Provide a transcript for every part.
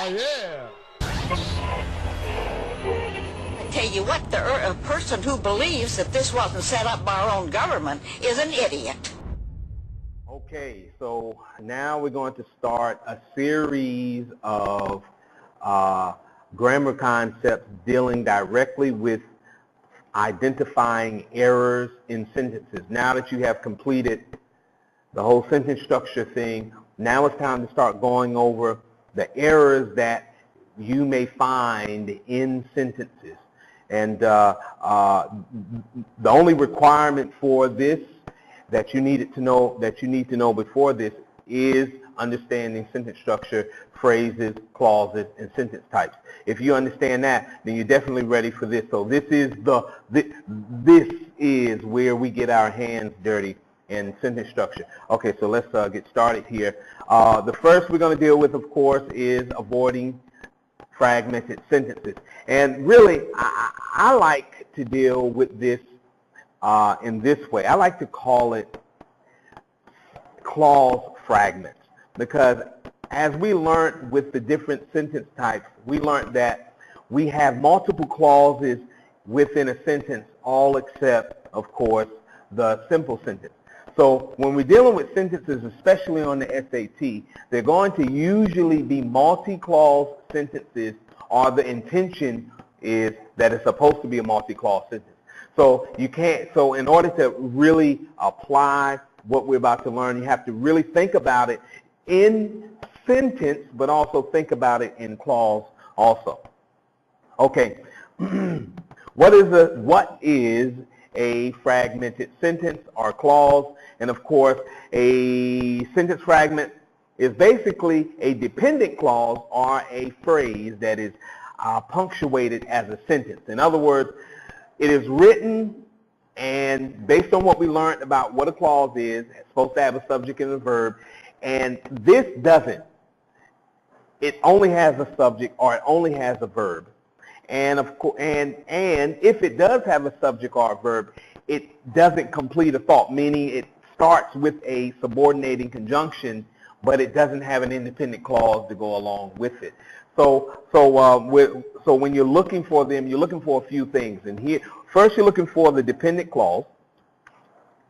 Yeah. I tell you what, a person who believes that this wasn't set up by our own government is an idiot. Okay, so now we're going to start a series of grammar concepts dealing directly with identifying errors in sentences. Now that you have completed the whole sentence structure thing, now it's time to start going over the errors that you may find in sentences. And the only requirement for this that you need to know before this is understanding sentence structure, phrases, clauses, and sentence types. If you understand that, then you're definitely ready for this. So this is where we get our hands dirty in sentence structure. Okay, so let's get started here. The first we're going to deal with, of course, is avoiding fragmented sentences. And really, I like to deal with this in this way. I like to call it clause fragments, because as we learned with the different sentence types, we learned that we have multiple clauses within a sentence, all except, of course, the simple sentence. So when we're dealing with sentences, especially on the SAT, they're going to usually be multi-clause sentences, or the intention is that it's supposed to be a multi-clause sentence. So you can't, so in order to really apply what we're about to learn, you have to really think about it in sentence, but also think about it in clause also. Okay, what is a fragmented sentence or clause? And of course, a sentence fragment is basically a dependent clause or a phrase that is punctuated as a sentence. In other words, it is written, and based on what we learned about what a clause is, it's supposed to have a subject and a verb, and this doesn't. It only has a subject, or it only has a verb. And of course, and if it does have a subject or a verb, it doesn't complete a thought, meaning it starts with a subordinating conjunction, but it doesn't have an independent clause to go along with it. So when you're looking for them, you're looking for a few things. And here, first you're looking for the dependent clause.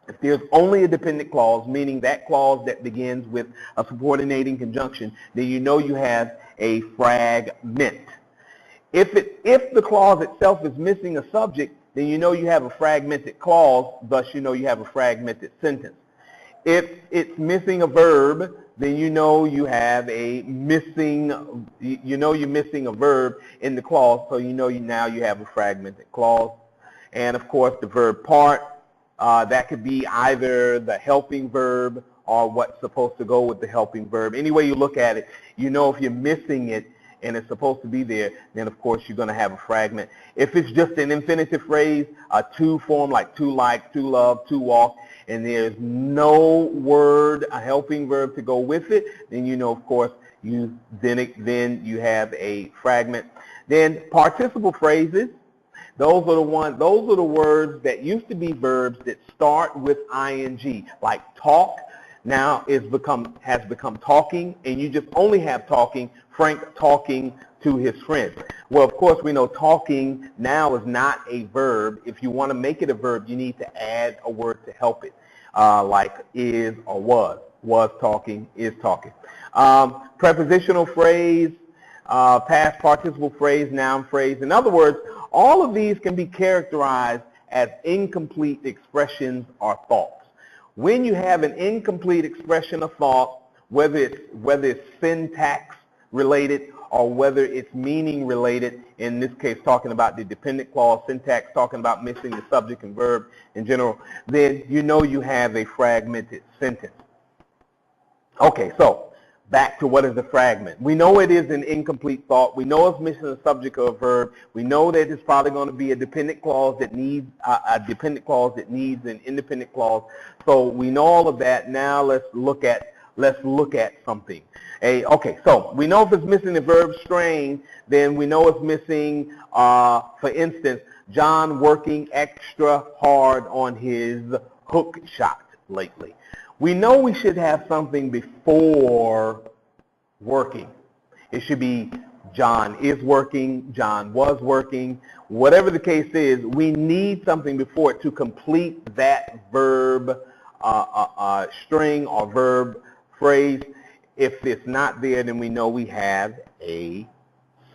If there's only a dependent clause, meaning that clause that begins with a subordinating conjunction, then you know you have a fragment. If the clause itself is missing a subject, then you know you have a fragmented clause, thus you know you have a fragmented sentence. If it's missing a verb, then you know you have a missing, you're missing a verb in the clause, so you know now you have a fragmented clause. And of course, the verb part, that could be either the helping verb or what's supposed to go with the helping verb. Any way you look at it, you know if you're missing it and it's supposed to be there, then of course you're going to have a fragment. If it's just an infinitive phrase, a to form like to like, to love, to walk, and there's no word, a helping verb to go with it, then you know, of course, then you have a fragment. Then participle phrases, those are the words that used to be verbs that start with ing, like talk. Now has become talking, and you just only have talking. Frank talking to his friend. Well, of course, we know talking now is not a verb. If you want to make it a verb, you need to add a word to help it, like is or was talking, is talking. Prepositional phrase, past participle phrase, noun phrase. In other words, all of these can be characterized as incomplete expressions or thoughts. When you have an incomplete expression of thought, whether it's syntax related or whether it's meaning related, in this case talking about the dependent clause, syntax talking about missing the subject and verb in general, then you know you have a fragmented sentence. Okay, so back to what is a fragment. We know it is an incomplete thought. We know it's missing a subject or a verb. We know that it's probably going to be a dependent clause that needs an independent clause. So we know all of that. Now let's look at something. Okay, so we know if it's missing the verb strain, then we know it's missing, for instance, John working extra hard on his hook shot lately. We know we should have something before working. It should be John is working, John was working. Whatever the case is, we need something before it to complete that verb string or verb phrase. If it's not there, then we know we have a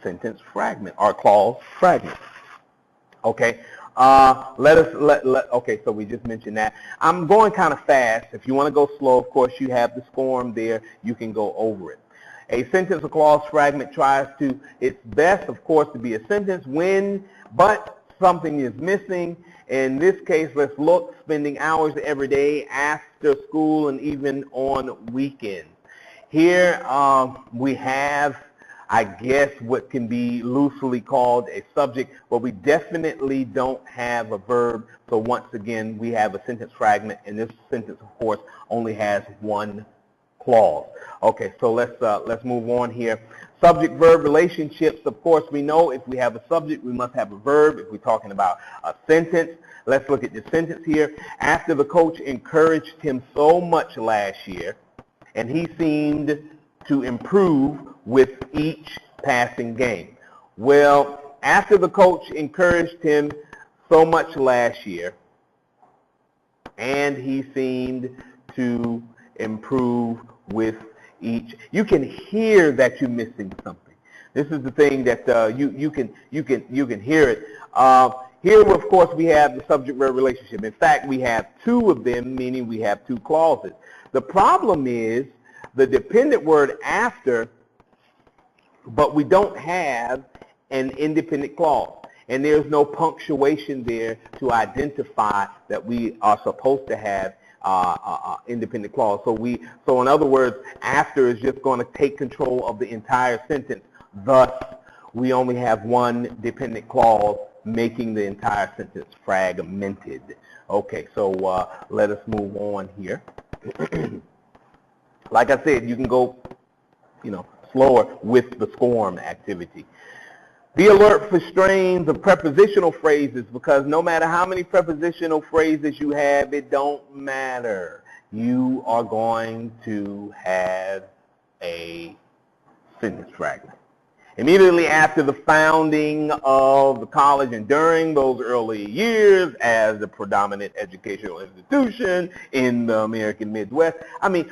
sentence fragment or clause fragment. Okay. Okay, so we just mentioned that. I'm going kind of fast. If you want to go slow, of course, you have the SCORM there. You can go over it. A sentence or clause fragment tries to, it's best, of course, to be a sentence but something is missing. In this case, let's look, spending hours every day after school and even on weekends. Here we have, I guess, what can be loosely called a subject, but we definitely don't have a verb. So once again, we have a sentence fragment, and this sentence, of course, only has one clause. Okay, so let's move on here. Subject-verb relationships, of course, we know if we have a subject, we must have a verb. If we're talking about a sentence, let's look at the sentence here. After the coach encouraged him so much last year, and he seemed to improve with each passing game. Well, after the coach encouraged him so much last year, and he seemed to improve with each, you can hear that you're missing something. This is the thing that you can hear it. Here, of course, we have the subject-verb relationship. In fact, we have two of them, meaning we have two clauses. The problem is the dependent word after, but we don't have an independent clause. And there's no punctuation there to identify that we are supposed to have independent clause. So in other words, after is just going to take control of the entire sentence. Thus, we only have one dependent clause, making the entire sentence fragmented. Okay, so let us move on here. Like I said, you can go, slower with the SCORM activity. Be alert for strains of prepositional phrases, because no matter how many prepositional phrases you have, it don't matter. You are going to have a sentence fragment. Immediately after the founding of the college and during those early years as the predominant educational institution in the American Midwest,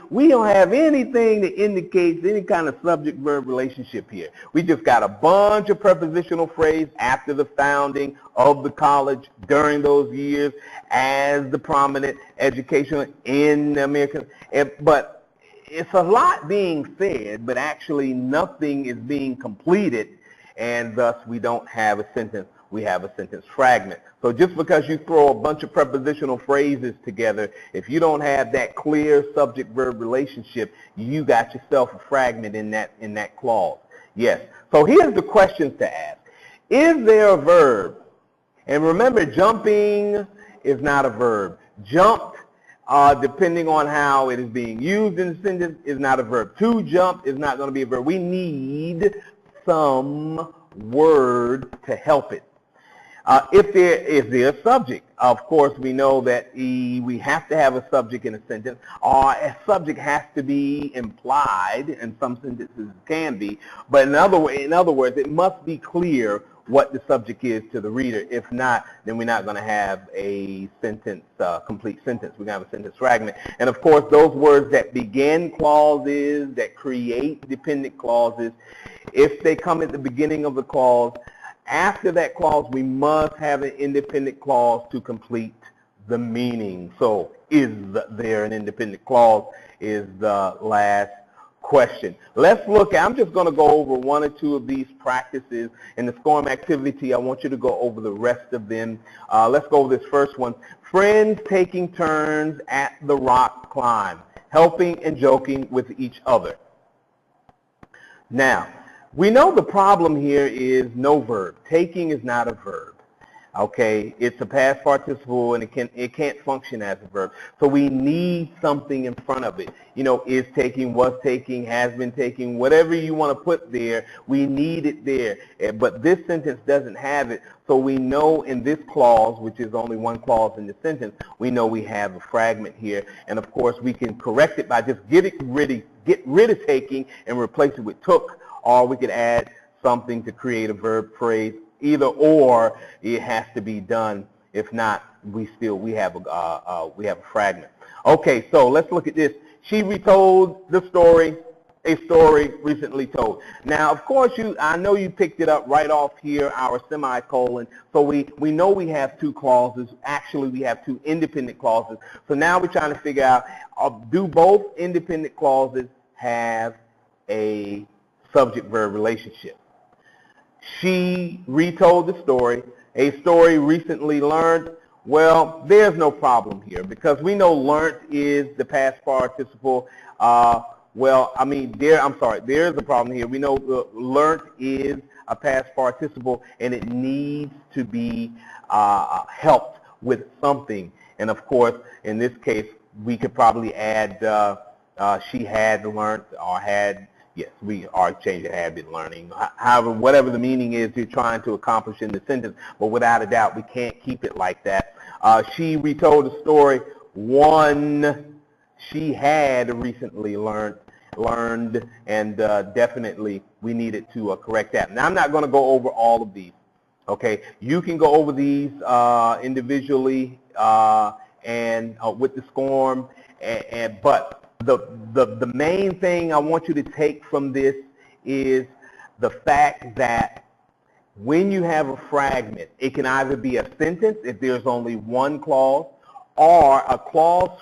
we don't have anything that indicates any kind of subject-verb relationship here. We just got a bunch of prepositional phrases after the founding of the college during those years as the prominent educational in the American, but it's a lot being said, but actually nothing is being completed, and thus we don't have a sentence. We have a sentence fragment. So just because you throw a bunch of prepositional phrases together, if you don't have that clear subject-verb relationship, you got yourself a fragment in that clause. Yes. So here's the questions to ask. Is there a verb? And remember, jumping is not a verb. Jumped, depending on how it is being used in the sentence, is not a verb. To jump is not going to be a verb. We need some word to help it. Is there a subject? Of course, we know that we have to have a subject in a sentence, or a subject has to be implied, and some sentences can be. But in other words, it must be clear what the subject is to the reader. If not, then we're not going to have a sentence, complete sentence. We're going to have a sentence fragment. And of course, those words that begin clauses, that create dependent clauses, if they come at the beginning of the clause, after that clause, we must have an independent clause to complete the meaning. So, is there an independent clause is the last question. Let's look at, I'm just going to go over one or two of these practices in the SCORM activity. I want you to go over the rest of them. Let's go over this first one. Friends taking turns at the rock climb, helping and joking with each other. Now, we know the problem here is no verb. Taking is not a verb. Okay, it's a past participle, and it can't function as a verb. So we need something in front of it. Is taking, was taking, has been taking, whatever you want to put there, we need it there. But this sentence doesn't have it. So we know in this clause, which is only one clause in the sentence, we know we have a fragment here. And of course, we can correct it by just get rid of taking and replace it with took, or we could add something to create a verb phrase. Either or, it has to be done. If not, we have a fragment. Okay, so let's look at this. She retold the story, a story recently told. Now, of course, I know you picked it up right off here, our semicolon. So we know we have two clauses. Actually, we have two independent clauses. So now we're trying to figure out, do both independent clauses have a subject-verb relationship? She retold the story, a story recently learned. Well, there's no problem here because we know learnt is the past participle. There is a problem here. We know learnt is a past participle and it needs to be helped with something. And of course, in this case, we could probably add she had learnt or had. Yes, we are changing had been learning. However, whatever the meaning is you're trying to accomplish in the sentence, but without a doubt, we can't keep it like that. She retold the story. One, she had recently learned, and definitely we needed to correct that. Now, I'm not going to go over all of these. Okay, you can go over these individually and with the SCORM, but the main thing I want you to take from this is the fact that when you have a fragment, it can either be a sentence if there's only one clause, or a clause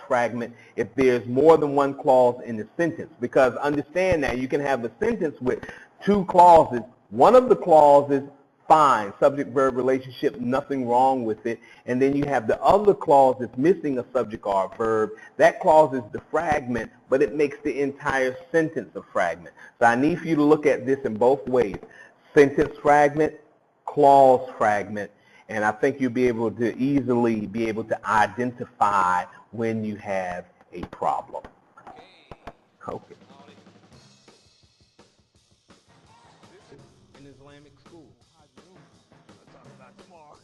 fragment if there's more than one clause in the sentence. Because understand that you can have a sentence with two clauses. One of the clauses, fine, subject-verb relationship, nothing wrong with it. And then you have the other clause that's missing a subject or a verb. That clause is the fragment, but it makes the entire sentence a fragment. So I need for you to look at this in both ways. Sentence fragment, clause fragment. And I think you'll be able to easily be able to identify when you have a problem. Okay. In Islamic school. I'll talk about tomorrow.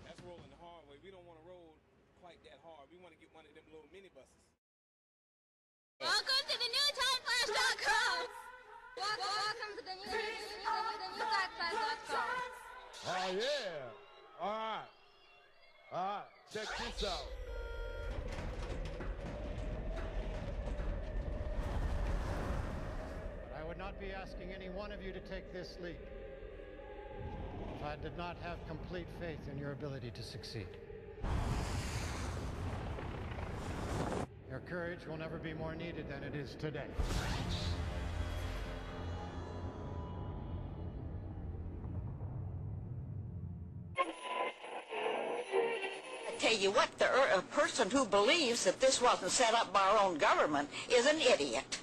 That's rolling the hard way. We don't want to roll quite that hard. We want to get one of them little minibuses. Welcome to the newtimeflash.com. Welcome to the newtimeflash.com. Oh yeah. All right. Check this out. I would not be asking any one of you to take this leap if I did not have complete faith in your ability to succeed. Your courage will never be more needed than it is today. I tell you what, a person who believes that this wasn't set up by our own government is an idiot.